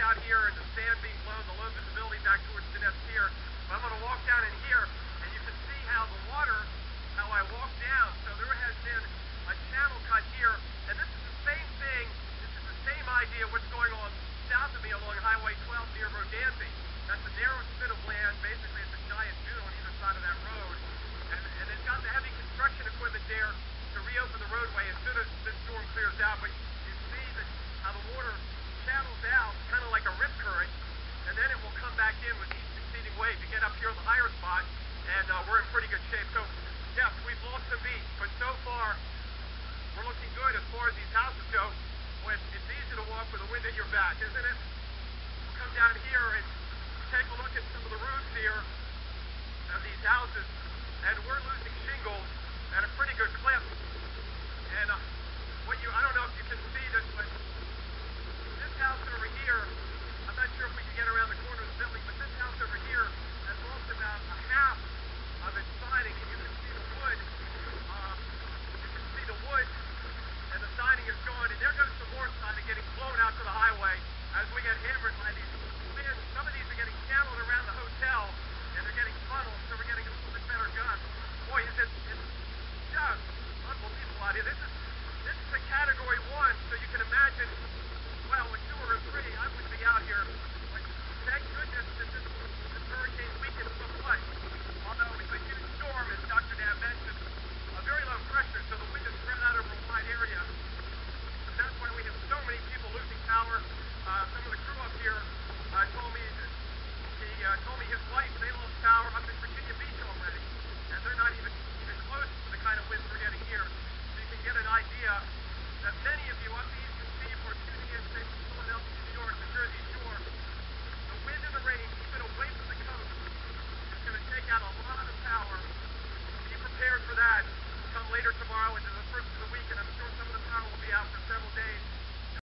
out here and the sand being blown, the low visibility back towards the nest here. But I'm going to walk down in here, and you can see how the water, how I walk down. So there has been a channel cut here, and this is the same thing. This is the same idea what's going on south of me along Highway 12 near Rodanthe. That's a narrow spit of land. Basically, it's a giant dune on either side of that road. And they've got the heavy construction equipment there to reopen the roadway as soon as this storm clears out. But you see that how the water channels out, kind of like a rip current, and then it will come back in with each succeeding wave. You get up here on the higher spot, and we're in pretty good shape. So, yes, we've lost some beach, but so far, we're looking good as far as these houses go. Well, it's easy to walk with the wind at your back, isn't it? We'll come down here and take a look at some of the roofs here of these houses, and we're losing shingles at a pretty good clip. And I don't know if you can see this, but this house over here, I'm not sure if we can get around the corner of the building, but this house over here has lost about a half of its siding, and you can see the wood. And the siding is gone, and there goes some more siding getting blown out to the highway as we get hammered by these winds. Some of these are getting channeled around the hotel, and they're getting funneled, so we're getting a little bit better gusts. Boy, it's just unbelievable out here. This is